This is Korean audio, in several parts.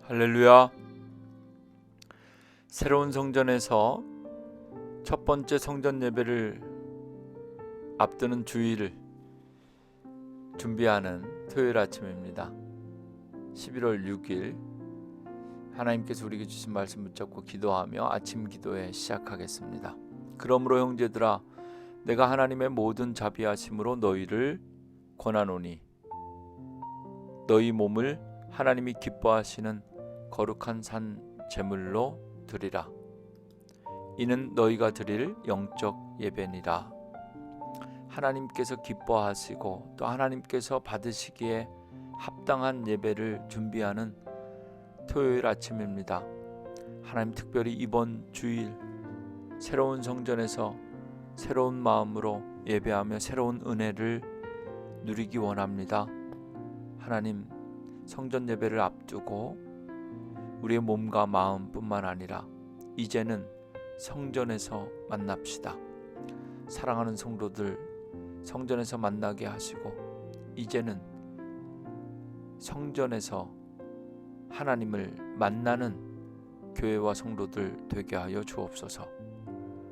할렐루야. 새로운 성전에서 첫 번째 성전 예배를 앞두는 주일을 준비하는 토요일 아침입니다. 11월 6일 하나님께서 우리에게 주신 말씀 붙잡고 기도하며 아침 기도에 시작하겠습니다. 그러므로 형제들아, 내가 하나님의 모든 자비하심으로 너희를 권하노니 너희 몸을 하나님이 기뻐하시는 거룩한 산 제물로 드리라. 이는 너희가 드릴 영적 예배니라. 하나님께서 기뻐하시고 또 하나님께서 받으시기에 합당한 예배를 준비하는 토요일 아침입니다. 하나님, 특별히 이번 주일 새로운 성전에서 새로운 마음으로 예배하며 새로운 은혜를 누리기 원합니다. 하나님, 성전 예배를 앞두고 우리의 몸과 마음뿐만 아니라 이제는 성전에서 만납시다. 사랑하는 성도들, 성전에서 만나게 하시고 이제는 성전에서 하나님을 만나는 교회와 성도들 되게 하여 주옵소서.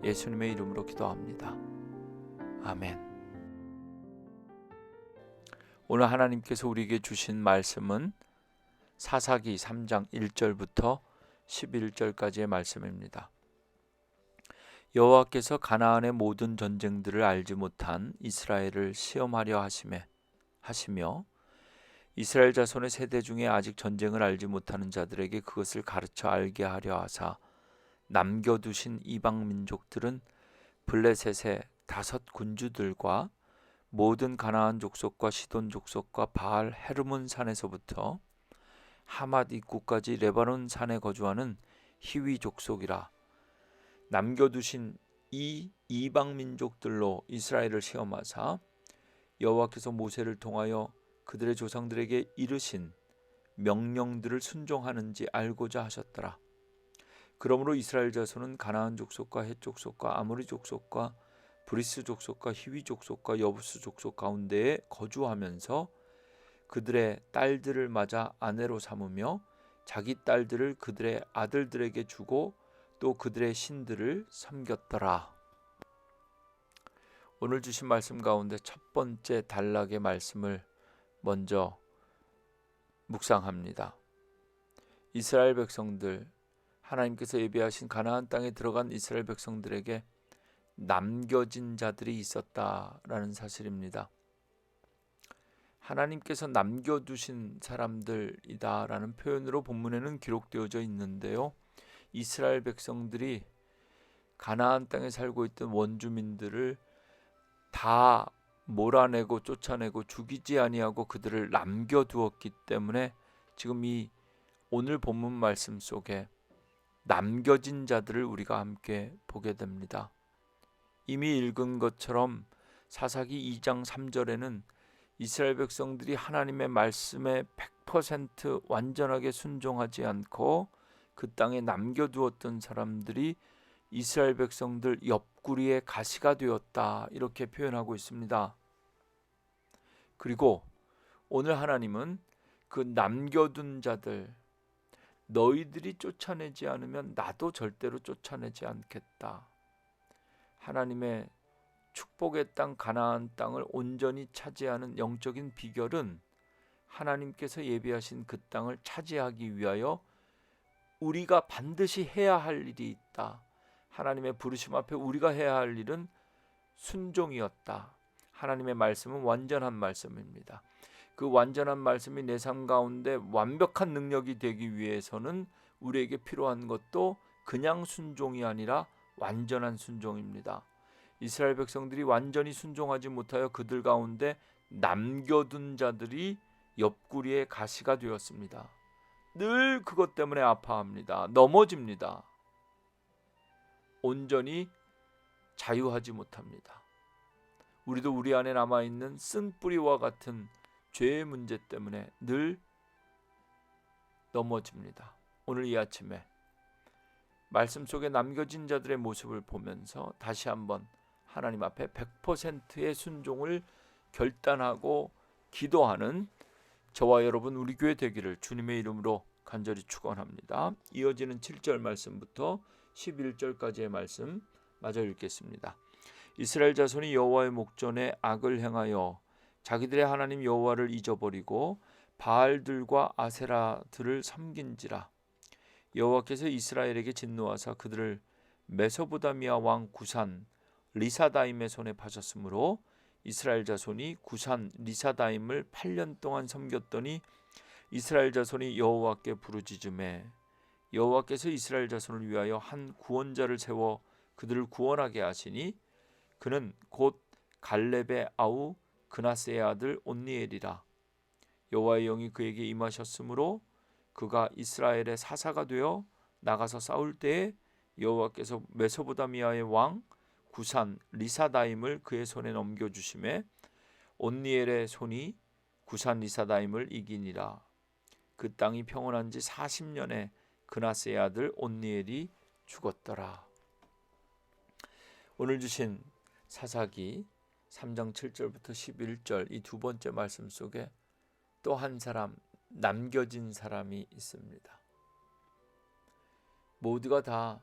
예수님의 이름으로 기도합니다. 아멘. 오늘 하나님께서 우리에게 주신 말씀은 사사기 3장 1절부터 11절까지의 말씀입니다. 여호와께서 가나안의 모든 전쟁들을 알지 못한 이스라엘을 시험하려 하시며 이스라엘 자손의 세대 중에 아직 전쟁을 알지 못하는 자들에게 그것을 가르쳐 알게 하려 하사 남겨두신 이방 민족들은 블레셋의 5 군주들과 모든 가나안 족속과 시돈 족속과 바알 헤르몬 산에서부터 하맛 입구까지 레바논 산에 거주하는 히위 족속이라. 남겨두신 이 이방 민족들로 이스라엘을 시험하사 여호와께서 모세를 통하여 그들의 조상들에게 이르신 명령들을 순종하는지 알고자 하셨더라. 그러므로 이스라엘 자손은 가나안 족속과 헷 족속과 아모리 족속과 브리스 족속과 히위 족속과 여부스 족속 가운데에 거주하면서 그들의 딸들을 맞아 아내로 삼으며 자기 딸들을 그들의 아들들에게 주고 또 그들의 신들을 섬겼더라. 오늘 주신 말씀 가운데 첫 번째 단락의 말씀을 먼저 묵상합니다. 이스라엘 백성들, 하나님께서 예비하신 가나안 땅에 들어간 이스라엘 백성들에게 남겨진 자들이 있었다라는 사실입니다. 하나님께서 남겨두신 사람들이다라는 표현으로 본문에는 기록되어져 있는데요. 이스라엘 백성들이 가나안 땅에 살고 있던 원주민들을 다 몰아내고 쫓아내고 죽이지 아니하고 그들을 남겨두었기 때문에 지금 이 오늘 본문 말씀 속에 남겨진 자들을 우리가 함께 보게 됩니다. 이미 읽은 것처럼 사사기 2장 3절에는 이스라엘 백성들이 하나님의 말씀에 100% 완전하게 순종하지 않고 그 땅에 남겨두었던 사람들이 이스라엘 백성들 옆구리에 가시가 되었다, 이렇게 표현하고 있습니다. 그리고 오늘 하나님은 그 남겨둔 자들, 너희들이 쫓아내지 않으면 나도 절대로 쫓아내지 않겠다. 하나님의 축복의 땅 가나안 땅을 온전히 차지하는 영적인 비결은 하나님께서 예비하신 그 땅을 차지하기 위하여 우리가 반드시 해야 할 일이 있다. 하나님의 부르심 앞에 우리가 해야 할 일은 순종이었다. 하나님의 말씀은 완전한 말씀입니다. 그 완전한 말씀이 내 삶 가운데 완벽한 능력이 되기 위해서는 우리에게 필요한 것도 그냥 순종이 아니라 완전한 순종입니다. 이스라엘 백성들이 완전히 순종하지 못하여 그들 가운데 남겨둔 자들이 옆구리에 가시가 되었습니다. 늘 그것 때문에 아파합니다. 넘어집니다. 온전히 자유하지 못합니다. 우리도 우리 안에 남아있는 쓴뿌리와 같은 죄의 문제 때문에 늘 넘어집니다. 오늘 이 아침에 말씀 속에 남겨진 자들의 모습을 보면서 다시 한번 하나님 앞에 100%의 순종을 결단하고 기도하는 저와 여러분 우리 교회 되기를 주님의 이름으로 간절히 축원합니다. 이어지는 7절 말씀부터 11절까지의 말씀 마저 읽겠습니다. 이스라엘 자손이 여호와의 목전에 악을 행하여 자기들의 하나님 여호와를 잊어버리고 바알들과 아세라들을 섬긴지라. 여호와께서 이스라엘에게 진노하사 그들을 메소보다미아 왕 구산 리사다임의 손에 파셨으므로 이스라엘 자손이 구산 리사다임을 8년 동안 섬겼더니 이스라엘 자손이 여호와께 부르짖음에 여호와께서 이스라엘 자손을 위하여 한 구원자를 세워 그들을 구원하게 하시니 그는 곧 갈렙의 아우 그나스의 아들 온니엘이라. 여호와의 영이 그에게 임하셨으므로 그가 이스라엘의 사사가 되어 나가서 싸울 때에 여호와께서 메소보다미아의 왕 구산 리사다임을 그의 손에 넘겨주심에 온니엘의 손이 구산 리사다임을 이기니라. 그 땅이 평온한 지 40년에 그나스의 아들 온니엘이 죽었더라. 오늘 주신 사사기 3장 7절부터 11절 이 두 번째 말씀 속에 또 한 사람, 남겨진 사람이 있습니다. 모두가 다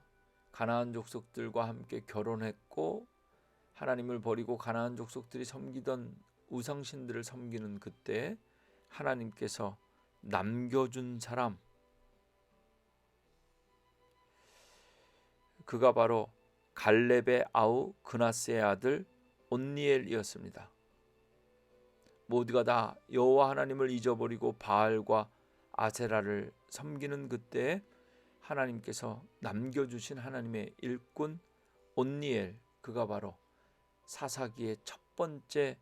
가나안 족속들과 함께 결혼했고 하나님을 버리고 가나안 족속들이 섬기던 우상신들을 섬기는 그때 하나님께서 남겨준 사람, 그가 바로 갈렙의 아우 그나스의 아들 온니엘이었습니다. 모두가 다 여호와 하나님을 잊어버리고 바알과 아세라를 섬기는 그때 하나님께서 남겨주신 하나님의 일꾼 온니엘, 그가 바로 사사기의 첫 번째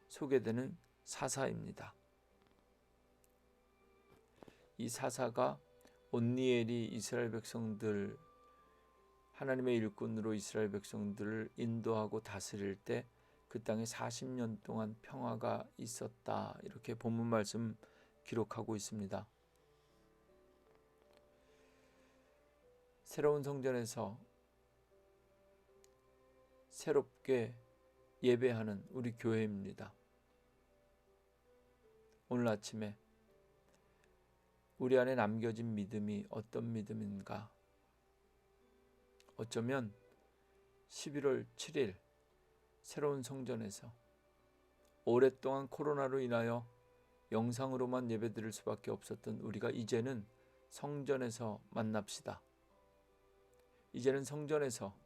소개되는 사사입니다. 이 사사가 온니엘이 이스라엘 백성들, 하나님의 일꾼으로 이스라엘 백성들을 인도하고 다스릴 때 그 땅에 40년 동안 평화가 있었다, 이렇게 본문 말씀 기록하고 있습니다. 새로운 성전에서 새롭게 예배하는 우리 교회입니다. 오늘 아침에 우리 안에 남겨진 믿음이 어떤 믿음인가? 어쩌면 11월 7일 새로운 성전에서 오랫동안 코로나로 인하여 영상으로만 예배드릴 수밖에 없었던 우리가 이제는 성전에서 만납시다. 이제는 성전에서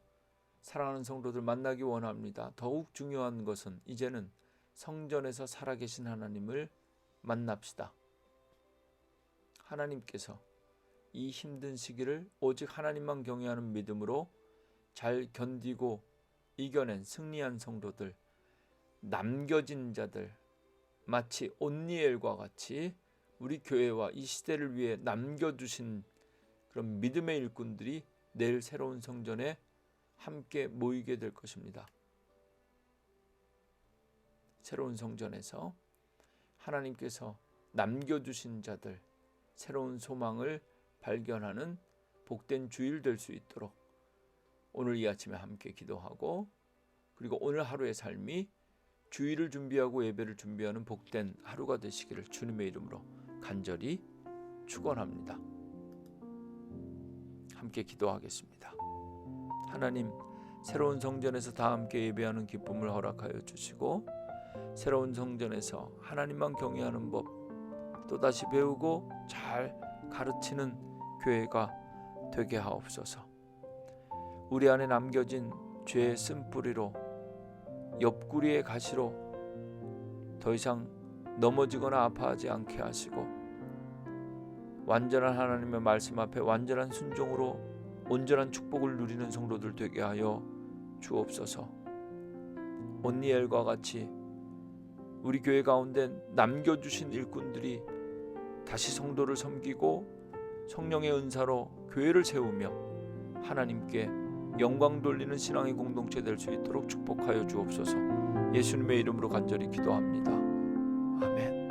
사랑하는 성도들 만나기 원합니다. 더욱 중요한 것은 이제는 성전에서 살아계신 하나님을 만납시다. 하나님께서 이 힘든 시기를 오직 하나님만 경외하는 믿음으로 잘 견디고 이겨낸 승리한 성도들, 남겨진 자들, 마치 온니엘과 같이 우리 교회와 이 시대를 위해 남겨두신 그런 믿음의 일꾼들이 내일 새로운 성전에 함께 모이게 될 것입니다. 새로운 성전에서 하나님께서 남겨두신 자들, 새로운 소망을 발견하는 복된 주일 될 수 있도록 오늘 이 아침에 함께 기도하고, 그리고 오늘 하루의 삶이 주일을 준비하고 예배를 준비하는 복된 하루가 되시기를 주님의 이름으로 간절히 축원합니다. 함께 기도하겠습니다. 하나님, 새로운 성전에서 다 함께 예배하는 기쁨을 허락하여 주시고 새로운 성전에서 하나님만 경외하는 법 또다시 배우고 잘 가르치는 교회가 되게 하옵소서. 우리 안에 남겨진 죄의 쓴뿌리로, 옆구리의 가시로 더 이상 넘어지거나 아파하지 않게 하시고 완전한 하나님의 말씀 앞에 완전한 순종으로 온전한 축복을 누리는 성도들 되게 하여 주옵소서. 온니엘과 같이 우리 교회 가운데 남겨주신 일꾼들이 다시 성도를 섬기고 성령의 은사로 교회를 세우며 하나님께 영광 돌리는 신앙의 공동체 될 수 있도록 축복하여 주옵소서. 예수님의 이름으로 간절히 기도합니다. 아멘.